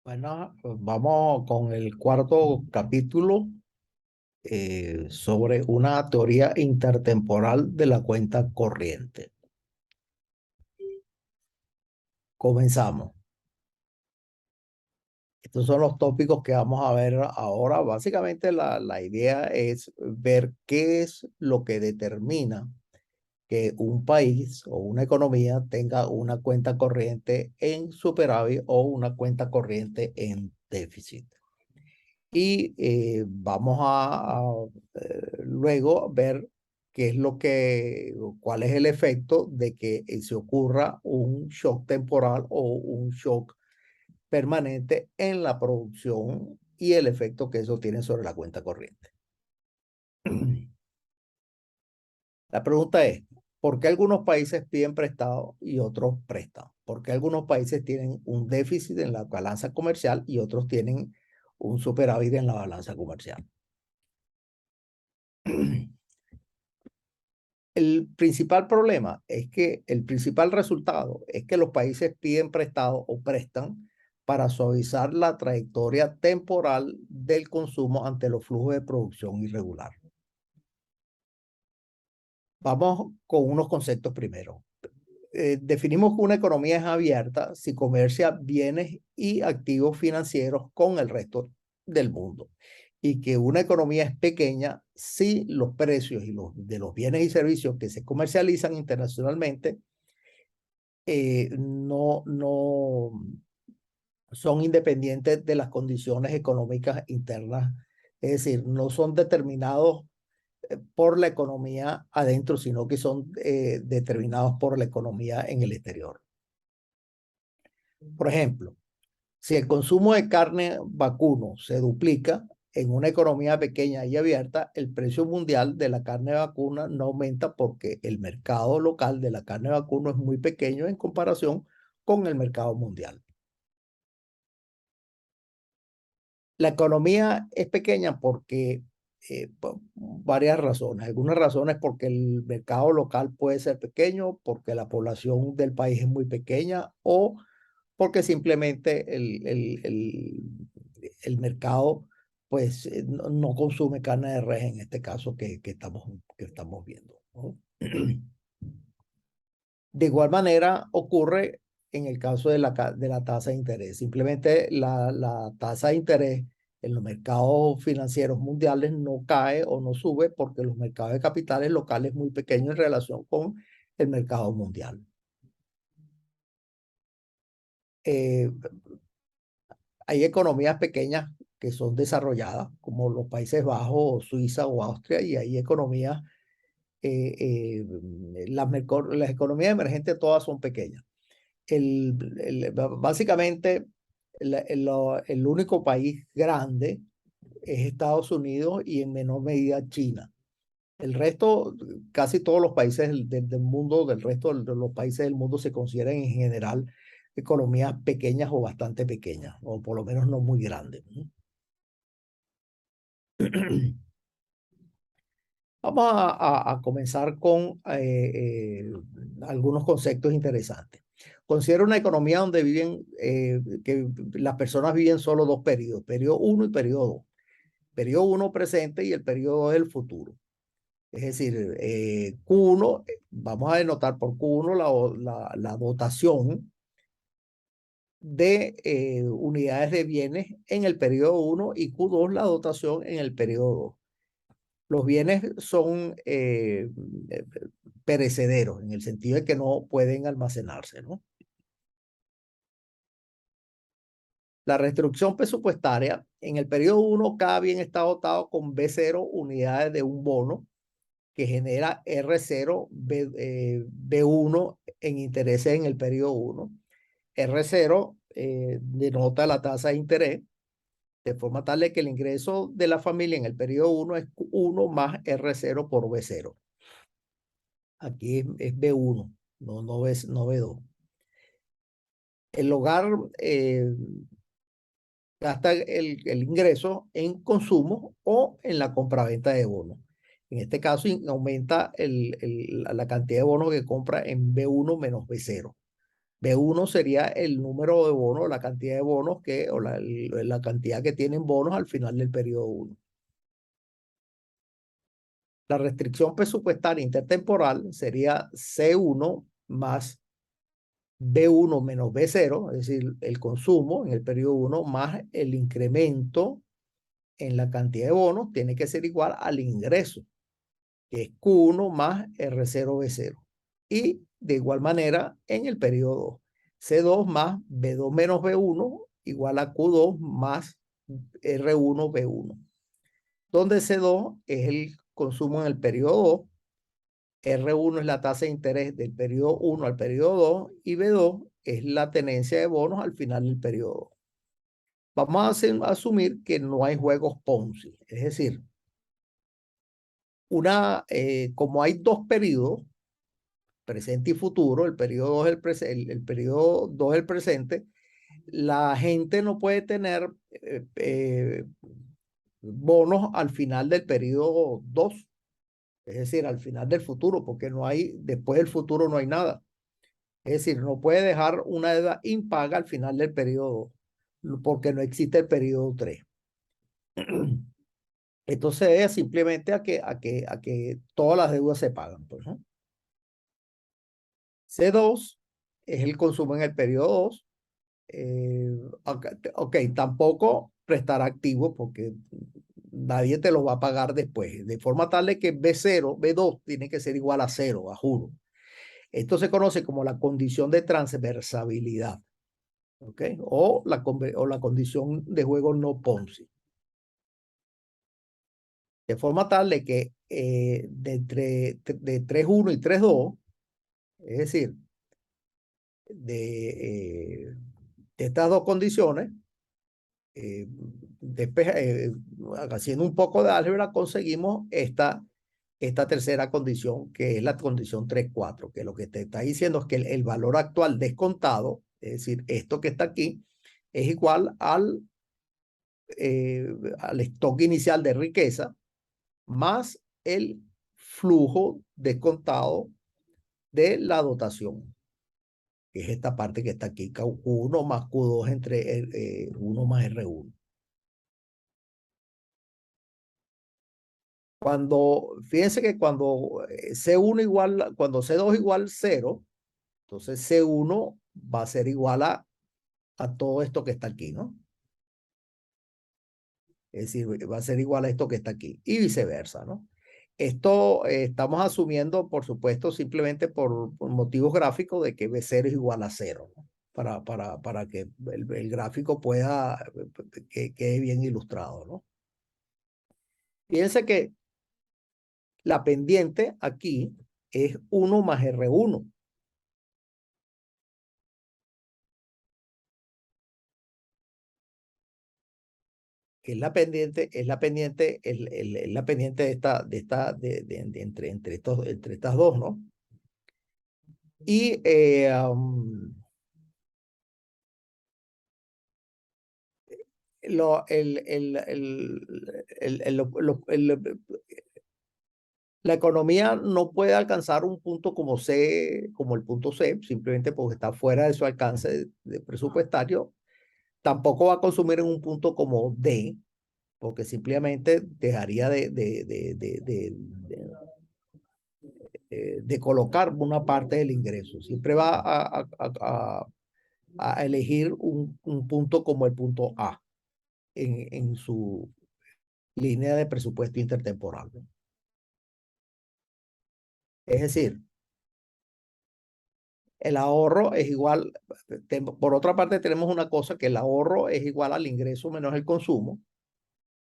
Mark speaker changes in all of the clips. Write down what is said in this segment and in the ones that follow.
Speaker 1: Bueno, pues vamos con el cuarto capítulo sobre una teoría intertemporal de la cuenta corriente. Comenzamos. Estos son los tópicos que vamos a ver ahora. Básicamente la idea es ver qué es lo que determina que un país o una economía tenga una cuenta corriente en superávit o una cuenta corriente en déficit. Y vamos luego ver qué es cuál es el efecto de que se ocurra un shock temporal o un shock permanente en la producción y el efecto que eso tiene sobre la cuenta corriente. La pregunta es, ¿por qué algunos países piden prestado y otros prestan? ¿Por qué algunos países tienen un déficit en la balanza comercial y otros tienen un superávit en la balanza comercial? El principal problema es que el principal resultado es que los países piden prestado o prestan para suavizar la trayectoria temporal del consumo ante los flujos de producción irregular. Vamos con unos conceptos primero. Definimos que una economía es abierta si comercia bienes y activos financieros con el resto del mundo y que una economía es pequeña si los precios de los bienes y servicios que se comercializan internacionalmente no son independientes de las condiciones económicas internas, es decir, no son determinados por la economía adentro, sino que son determinados por la economía en el exterior. Por ejemplo, si el consumo de carne vacuno se duplica en una economía pequeña y abierta, el precio mundial de la carne vacuna no aumenta porque el mercado local de la carne vacuno es muy pequeño en comparación con el mercado mundial. La economía es pequeña porque por varias razones. Algunas razones porque el mercado local puede ser pequeño, porque la población del país es muy pequeña o porque simplemente el mercado pues no consume carne de res en este caso que estamos viendo, ¿no? De igual manera ocurre en el caso de de la tasa de interés. Simplemente la tasa de interés en los mercados financieros mundiales no cae o no sube porque los mercados de capitales locales es muy pequeños en relación con el mercado mundial. Eh, Hay economías pequeñas que son desarrolladas, como los Países Bajos, o Suiza o Austria, y hay economías, las economías emergentes todas son pequeñas. Básicamente, el único país grande es Estados Unidos y en menor medida China. El resto, casi todos los países del mundo, del resto de los países del mundo se consideran en general economías pequeñas o bastante pequeñas, o por lo menos no muy grandes. Vamos a comenzar con algunos conceptos interesantes. Considera una economía donde que las personas viven solo dos periodos, periodo 1 y periodo 2. Periodo 1 presente y el periodo 2 el futuro. Es decir, Q1, vamos a denotar por Q1 la dotación de unidades de bienes en el periodo 1 y Q2 la dotación en el periodo 2. Los bienes son perecederos en el sentido de que no pueden almacenarse, ¿no? La restricción presupuestaria, en el periodo 1 cada bien está dotado con B0 unidades de un bono que genera R0 B1 en intereses en el periodo 1. R0 denota la tasa de interés, de forma tal de que el ingreso de la familia en el periodo 1 es 1 más R0 por B0. Aquí es B1, no B2. El hogar gasta el ingreso en consumo o en la compraventa de bonos. En este caso aumenta la cantidad de bonos que compra en B1 menos B0. B1 sería el número de bonos, la cantidad de bonos o la cantidad que tienen bonos al final del periodo 1. La restricción presupuestaria intertemporal sería C1 más B1 menos B0, es decir, el consumo en el periodo 1 más el incremento en la cantidad de bonos tiene que ser igual al ingreso, que es Q1 más R0B0. Y de igual manera en el periodo 2, C2 más B2 menos B1 igual a Q2 más R1B1, donde C2 es el consumo en el periodo 2, R1 es la tasa de interés del periodo 1 al periodo 2 y B2 es la tenencia de bonos al final del periodo 2. Vamos a asumir que no hay juegos Ponzi, es decir, como hay dos periodos, presente y futuro, el periodo 2 el periodo 2 es el presente, la gente no puede tener bonos al final del periodo 2, es decir, al final del futuro, porque después del futuro no hay nada. Es decir, no puede dejar una deuda impaga al final del periodo 2, porque no existe el periodo 3. Entonces es simplemente a que todas las deudas se pagan, pues, ¿no? C2 es el consumo en el periodo 2. Ok, tampoco prestar activos porque nadie te los va a pagar después, de forma tal de que B0, B2 tiene que ser igual a 0, a juro. Esto se conoce como la condición de transversabilidad, ¿ok? O la condición de juego no Ponzi. De forma tal de que de 3.1 y 3.2, es decir, de estas dos condiciones, haciendo un poco de álgebra, conseguimos esta tercera condición, que es la condición 3.4, que lo que te está diciendo es que el valor actual descontado, es decir, esto que está aquí, es igual al stock inicial de riqueza más el flujo descontado de la dotación, que es esta parte que está aquí, Q1 más Q2 entre 1 más R1. Fíjense que cuando cuando C2 igual 0, entonces C1 va a ser igual a todo esto que está aquí, ¿no? Es decir, va a ser igual a esto que está aquí y viceversa, ¿no? Esto estamos asumiendo, por supuesto, simplemente por motivos gráficos de que B0 es igual a 0, ¿no? Para que el gráfico que quede bien ilustrado, ¿no? Fíjense que la pendiente aquí es 1 más R1. Que es la pendiente entre estas dos, ¿no? Y lo, la economía no puede alcanzar un punto como el punto C, simplemente porque está fuera de su alcance de presupuestario. Tampoco va a consumir en un punto como D, porque simplemente dejaría de colocar una parte del ingreso. Siempre va a elegir un punto como el punto A en su línea de presupuesto intertemporal. Es decir, el ahorro es igual, por otra parte tenemos una cosa, que el ahorro es igual al ingreso menos el consumo.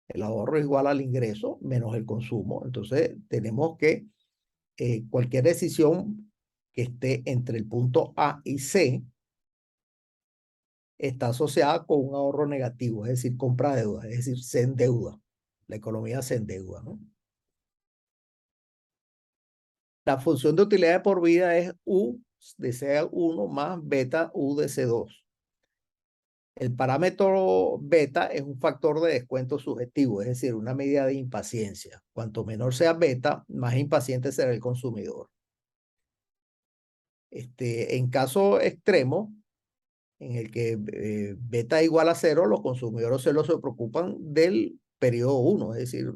Speaker 1: El ahorro es igual al ingreso menos el consumo. Entonces tenemos que cualquier decisión que esté entre el punto A y C está asociada con un ahorro negativo, es decir, compra deuda, es decir, se endeuda. La economía se endeuda, ¿no? La función de utilidad de por vida es U de C1 más beta U de C2. El parámetro beta es un factor de descuento subjetivo, es decir, una medida de impaciencia. Cuanto menor sea beta, más impaciente será el consumidor. En caso extremo, en el que beta igual a cero, los consumidores solo se preocupan del periodo 1, es decir,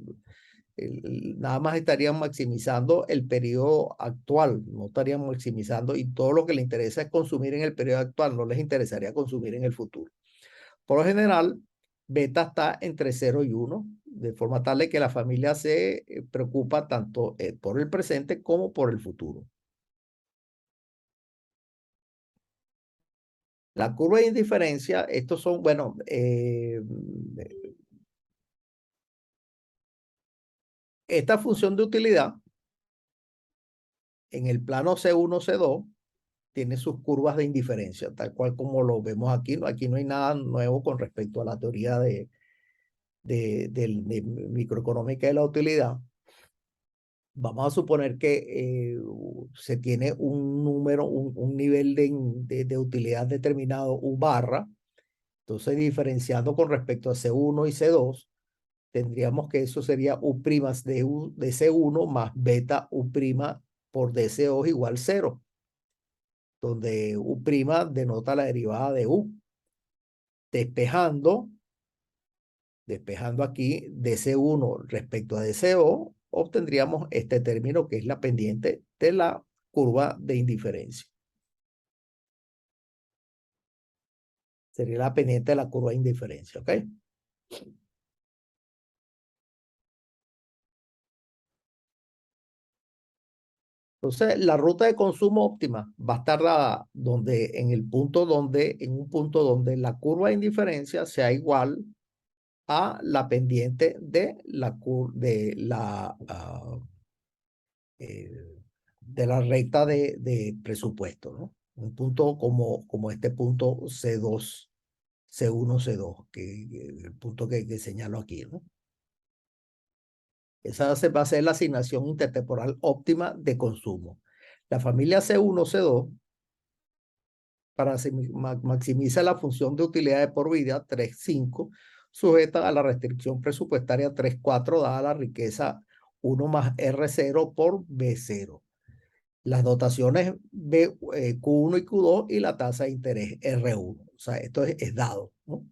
Speaker 1: nada más estarían maximizando el periodo actual, no estarían maximizando y todo lo que les interesa es consumir en el periodo actual, no les interesaría consumir en el futuro. Por lo general, beta está entre 0 y 1, de forma tal de que la familia se preocupa tanto por el presente como por el futuro. La curva de indiferencia, estos son, bueno, esta función de utilidad en el plano C1, C2, tiene sus curvas de indiferencia, tal cual como lo vemos aquí. Aquí no hay nada nuevo con respecto a la teoría de microeconómica de la utilidad. Vamos a suponer que se tiene un número, un nivel de utilidad determinado, U barra. Entonces, diferenciando con respecto a C1 y C2, tendríamos que eso sería U' de C1 más beta U' por DC2 igual 0, donde U' denota la derivada de U. Despejando, despejando aquí DC1 respecto a DC2, obtendríamos este término que es la pendiente de la curva de indiferencia. Sería la pendiente de la curva de indiferencia, ¿ok? Entonces, la ruta de consumo óptima va a estar dada donde, en un punto donde la curva de indiferencia sea igual a la pendiente de la recta de presupuesto, ¿no? Un punto como este punto C2, C1, C2, el punto que señalo aquí, ¿no? Esa va a ser la asignación intertemporal óptima de consumo. La familia C1, C2, para maximizar la función de utilidad de por vida 3,5, sujeta a la restricción presupuestaria 3,4, dada la riqueza 1 más R0 por B0. Las dotaciones Q1 y Q2 y la tasa de interés R1. O sea, esto es dado, ¿no?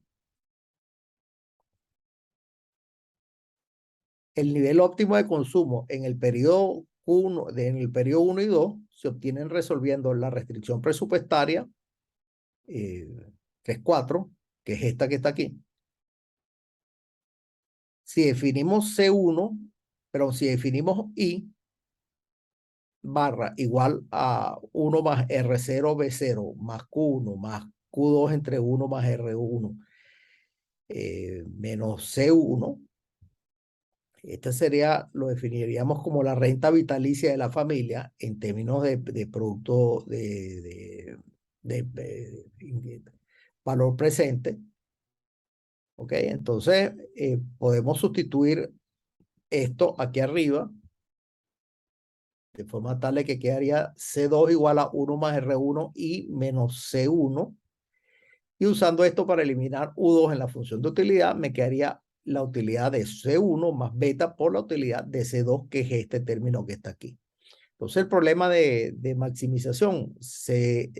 Speaker 1: El nivel óptimo de consumo en el periodo en el periodo 1 y 2 se obtienen resolviendo la restricción presupuestaria 3,4, que es esta que está aquí. Si definimos C1, pero si definimos I barra igual a 1 más R0 B0 más Q1 más Q2 entre 1 más R1 menos C1, este sería, lo definiríamos como la renta vitalicia de la familia en términos de producto de valor presente. ¿Ok? Entonces, podemos sustituir esto aquí arriba de forma tal de que quedaría C2 igual a 1 más R1 y menos C1. Y usando esto para eliminar U2 en la función de utilidad, me quedaría la utilidad de C1 más beta por la utilidad de C2, que es este término que está aquí. Entonces, el problema de maximización se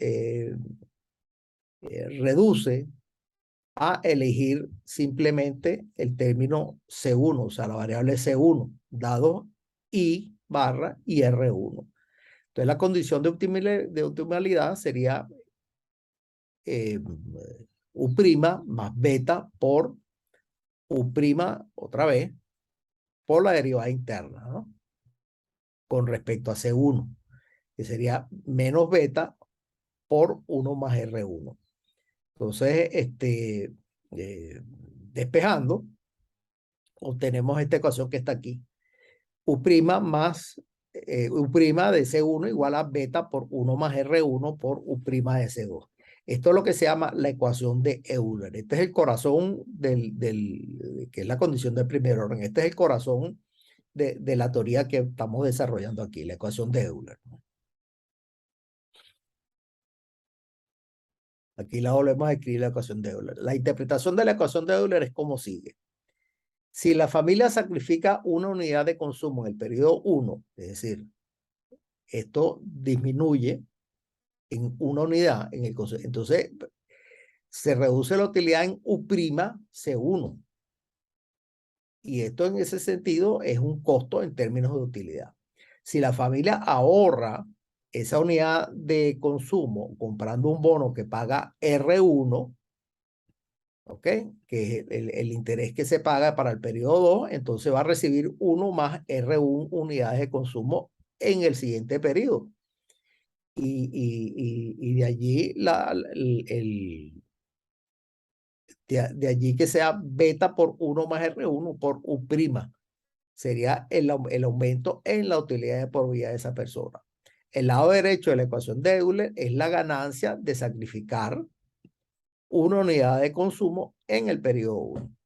Speaker 1: reduce a elegir simplemente el término C1, o sea, la variable C1, dado I barra y R1. Entonces, la condición de optimalidad sería U' más beta por U' otra vez por la derivada interna, ¿no? Con respecto a C1, que sería menos beta por 1 más R1. Entonces, despejando, obtenemos esta ecuación que está aquí. U' más U' de C1 igual a beta por 1 más R1 por U' de C2. Esto es lo que se llama la ecuación de Euler. Este es el corazón que es la condición del primer orden. Este es el corazón de la teoría que estamos desarrollando aquí, la ecuación de Euler. Aquí la volvemos a escribir la ecuación de Euler. La interpretación de la ecuación de Euler es como sigue. Si la familia sacrifica una unidad de consumo en el periodo 1, es decir, esto disminuye en una unidad. Entonces, se reduce la utilidad en U' C1. Y esto en ese sentido es un costo en términos de utilidad. Si la familia ahorra esa unidad de consumo comprando un bono que paga R1, ¿ok? Que es el interés que se paga para el periodo 2, entonces va a recibir 1 más R1 unidades de consumo en el siguiente periodo. Y de allí de allí que sea beta por 1 más R1 por U'. Sería el aumento en la utilidad de por vida de esa persona. El lado derecho de la ecuación de Euler es la ganancia de sacrificar una unidad de consumo en el periodo 1.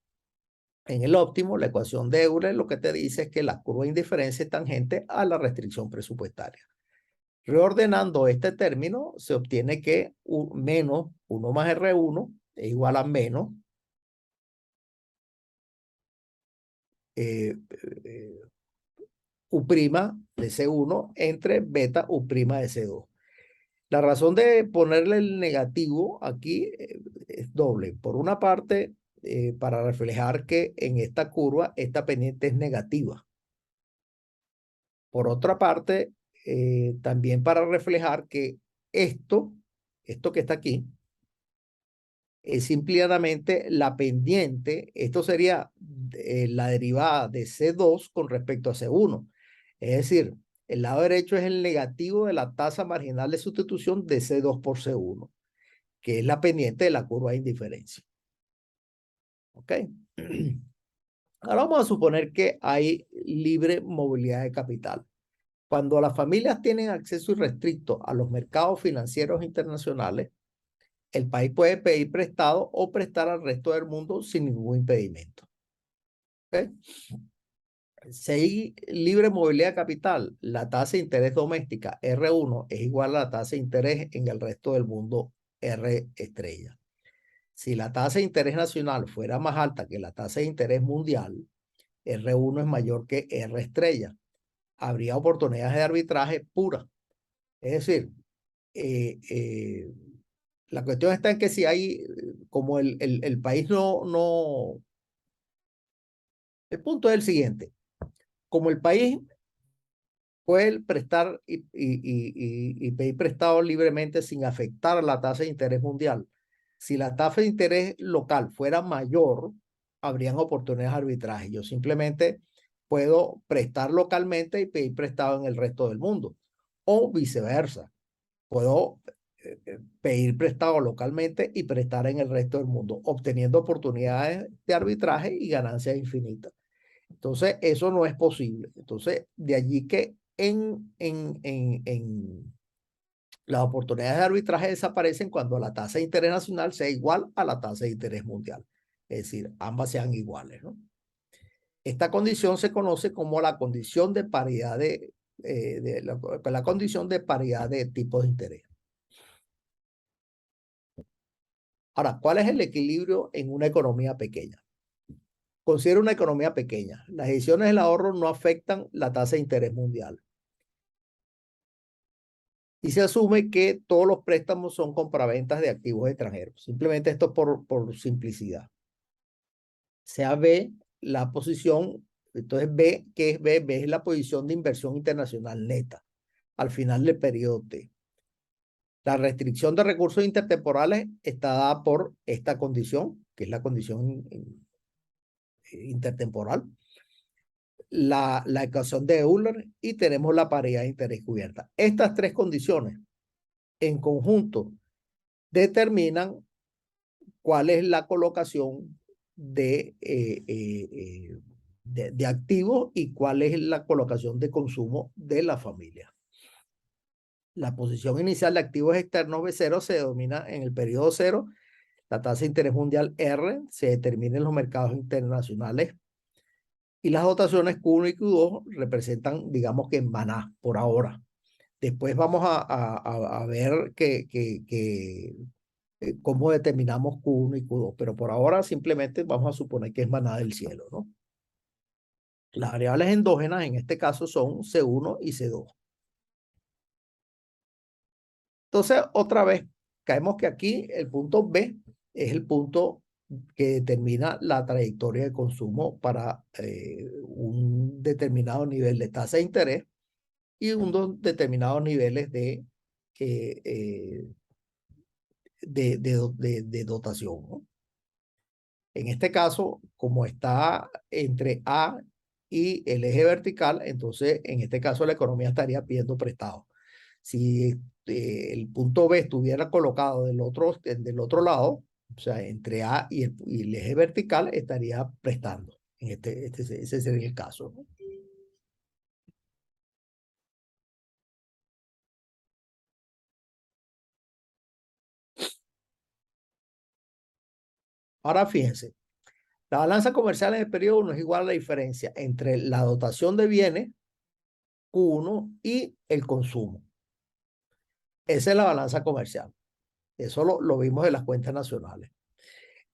Speaker 1: En el óptimo, la ecuación de Euler lo que te dice es que la curva de indiferencia es tangente a la restricción presupuestaria. Reordenando este término, se obtiene que menos 1 más R1 es igual a menos U' de C1 entre beta U' de C2. La razón de ponerle el negativo aquí es doble. Por una parte, para reflejar que en esta curva esta pendiente es negativa. Por otra parte, también para reflejar que esto que está aquí, es simplemente la pendiente. Esto sería la derivada de C2 con respecto a C1. Es decir, el lado derecho es el negativo de la tasa marginal de sustitución de C2 por C1, que es la pendiente de la curva de indiferencia. ¿Ok? Ahora vamos a suponer que hay libre movilidad de capital. Cuando las familias tienen acceso irrestricto a los mercados financieros internacionales, el país puede pedir prestado o prestar al resto del mundo sin ningún impedimento. ¿Okay? Si hay libre movilidad de capital, la tasa de interés doméstica R1 es igual a la tasa de interés en el resto del mundo R estrella. Si la tasa de interés nacional fuera más alta que la tasa de interés mundial, R1 es mayor que R estrella. Habría oportunidades de arbitraje pura. Es decir, la cuestión está en que si hay, como el país no, el punto es el siguiente, como el país puede prestar y pedir prestado libremente sin afectar la tasa de interés mundial. Si la tasa de interés local fuera mayor, habrían oportunidades de arbitraje. Yo simplemente puedo prestar localmente y pedir prestado en el resto del mundo. O viceversa. Puedo pedir prestado localmente y prestar en el resto del mundo, obteniendo oportunidades de arbitraje y ganancias infinitas. Entonces, eso no es posible. Entonces, de allí que en las oportunidades de arbitraje desaparecen cuando la tasa de interés nacional sea igual a la tasa de interés mundial. Es decir, ambas sean iguales, ¿no? Esta condición se conoce como la condición de paridad la condición de paridad de tipos de interés. Ahora, ¿cuál es el equilibrio en una economía pequeña? Considera una economía pequeña. Las decisiones del ahorro no afectan la tasa de interés mundial. Y se asume que todos los préstamos son compraventas de activos extranjeros. Simplemente esto por simplicidad. Sea B la posición, entonces B, ¿qué es B? B es la posición de inversión internacional neta al final del periodo T. La restricción de recursos intertemporales está dada por esta condición, que es la condición intertemporal. La ecuación de Euler y tenemos la paridad de interés cubierta. Estas tres condiciones en conjunto determinan cuál es la colocación de activos y cuál es la colocación de consumo de la familia. La posición inicial de activos externos B0 se denomina en el periodo 0, la tasa de interés mundial R se determina en los mercados internacionales y las dotaciones Q1 y Q2 representan, digamos que en maná por ahora. Después vamos a ver cómo determinamos Q1 y Q2, pero por ahora simplemente vamos a suponer que es maná del cielo, ¿no? Las variables endógenas en este caso son C1 y C2. Entonces, otra vez, caemos que aquí el punto B es el punto que determina la trayectoria de consumo para un determinado nivel de tasa de interés y determinados niveles eh, eh, de dotación, ¿no? En este caso, como está entre A y el eje vertical, entonces en este caso la economía estaría pidiendo prestado. Si el punto B estuviera colocado del otro lado, o sea, entre A y el eje vertical, estaría prestando. Ese sería el caso, ¿no? Ahora fíjense, la balanza comercial en el periodo 1 es igual a la diferencia entre la dotación de bienes, Q1, y el consumo. Esa es la balanza comercial. Eso lo vimos en las cuentas nacionales.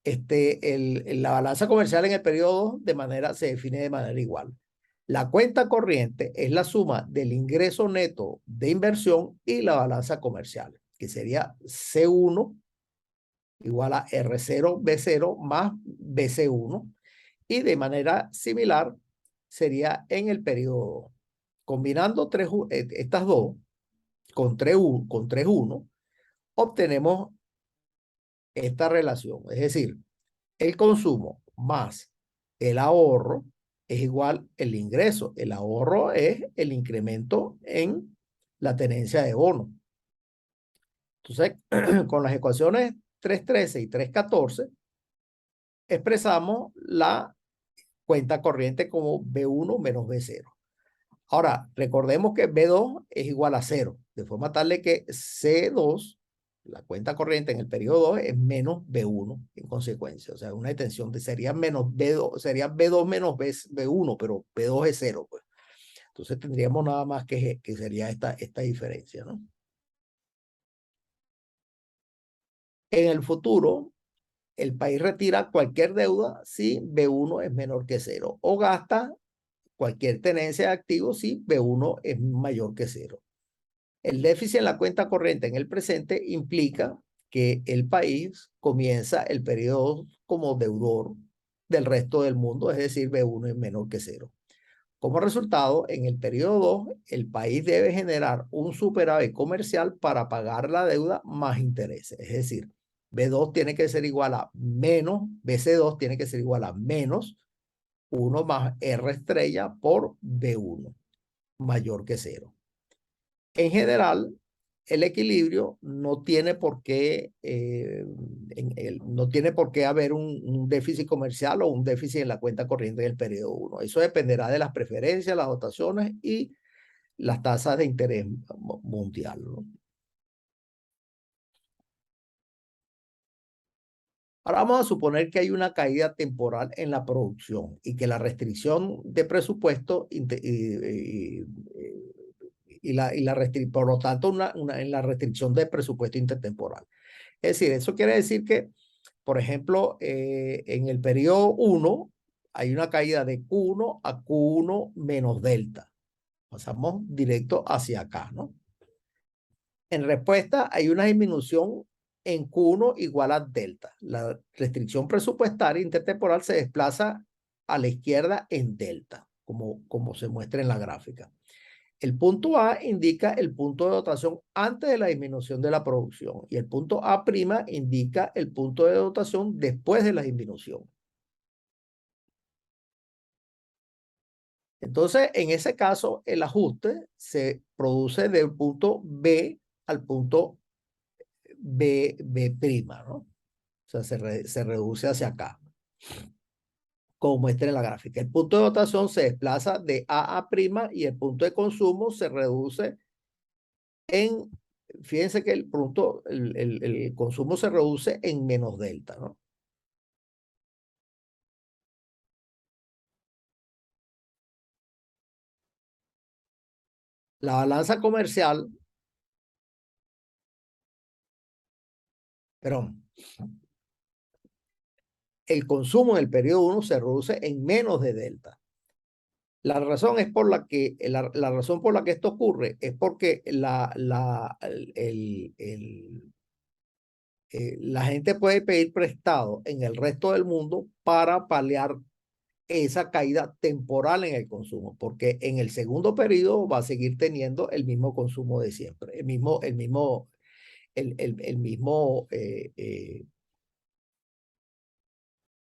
Speaker 1: La balanza comercial en el periodo 2 se define de manera igual. La cuenta corriente es la suma del ingreso neto de inversión y la balanza comercial, que sería C1 igual a R0, B0 más BC1. Y de manera similar sería en el periodo 2. Combinando estas dos con 3,1, obtenemos esta relación. Es decir, el consumo más el ahorro es igual el ingreso. El ahorro es el incremento en la tenencia de bono. Entonces, con las ecuaciones 3,13 y 3,14, expresamos la cuenta corriente como B1 menos B0. Ahora, recordemos que B2 es igual a 0, de forma tal de que C2, la cuenta corriente en el periodo 2, es menos B1 en consecuencia. O sea, una extensión sería menos B2, sería B2 menos B1, pero B2 es 0, pues. Entonces tendríamos nada más que sería esta diferencia, ¿no? En el futuro, el país retira cualquier deuda si B1 es menor que 0 o gasta cualquier tenencia de activos si B1 es mayor que 0. El déficit en la cuenta corriente en el presente implica que el país comienza el periodo como deudor del resto del mundo, es decir, B1 es menor que 0. Como resultado, en el periodo 2, el país debe generar un superávit comercial para pagar la deuda más intereses. Es decir, B2 tiene que ser igual a menos, BC2 tiene que ser igual a menos 1 más R estrella por B1, mayor que 0. En general, el equilibrio no tiene por qué, no tiene por qué haber un déficit comercial o un déficit en la cuenta corriente del periodo 1. Eso dependerá de las preferencias, las dotaciones y las tasas de interés mundial, ¿no? Ahora vamos a suponer que hay una caída temporal en la producción y que la restricción de presupuesto por lo tanto, en la restricción de presupuesto intertemporal. Es decir, eso quiere decir que, por ejemplo, en el periodo 1 hay una caída de Q1 a Q1 menos delta. Pasamos directo hacia acá, ¿no? En respuesta, hay una disminución en Q1 igual a delta. La restricción presupuestaria intertemporal se desplaza a la izquierda en delta, como se muestra en la gráfica. El punto A indica el punto de dotación antes de la disminución de la producción y el punto A' indica el punto de dotación después de la disminución. Entonces, en ese caso, el ajuste se produce del punto B al punto B', ¿no? O sea, se reduce hacia acá, como muestra en la gráfica. El punto de dotación se desplaza de A' y el punto de consumo se reduce en, fíjense que el consumo se reduce en menos delta, ¿no? La balanza comercial, perdón, el consumo en el periodo 1 se reduce en menos de delta. La razón es por la que, la razón por la que esto ocurre es porque la gente puede pedir prestado en el resto del mundo para paliar esa caída temporal en el consumo, porque en el segundo periodo va a seguir teniendo el mismo consumo de siempre, el mismo,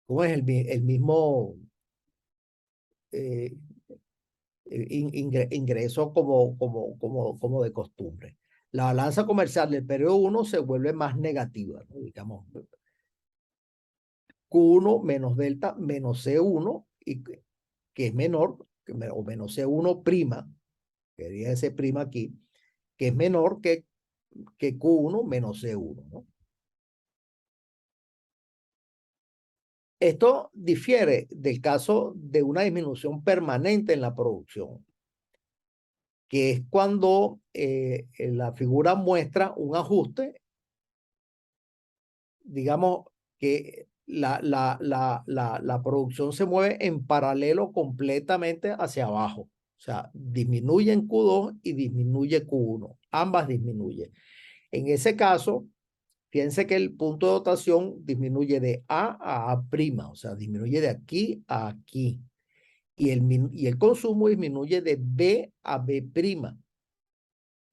Speaker 1: ¿cómo es? El mismo eh, ingreso como de costumbre. La balanza comercial del periodo 1 se vuelve más negativa, ¿no? Digamos, Q1 menos delta menos C1, que es menor, o menos C1 prima, que diría ese prima aquí, que es menor que Q1 menos C1, ¿no? Esto difiere del caso de una disminución permanente en la producción, que es cuando la figura muestra un ajuste, digamos que la producción se mueve en paralelo completamente hacia abajo. O sea, disminuye en Q2 y disminuye Q1. Ambas disminuyen. En ese caso, fíjense que el punto de dotación disminuye de A a A', o sea, disminuye de aquí a aquí. Y el consumo disminuye de B a B'.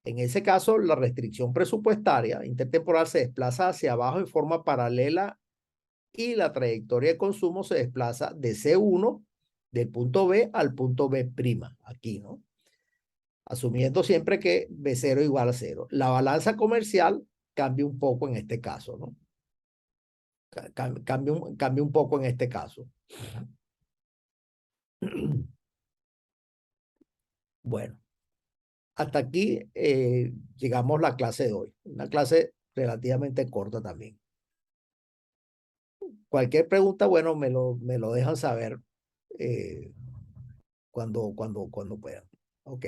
Speaker 1: En ese caso, la restricción presupuestaria intertemporal se desplaza hacia abajo en forma paralela y la trayectoria de consumo se desplaza de C1, del punto B al punto B', aquí, ¿no? Asumiendo siempre que B0 igual a 0. La balanza comercial cambia un poco en este caso, ¿no? Cambia un poco en este caso. Bueno, hasta aquí llegamos a la clase de hoy. Una clase relativamente corta también. Cualquier pregunta, bueno, me lo dejan saber cuando puedan. Ok.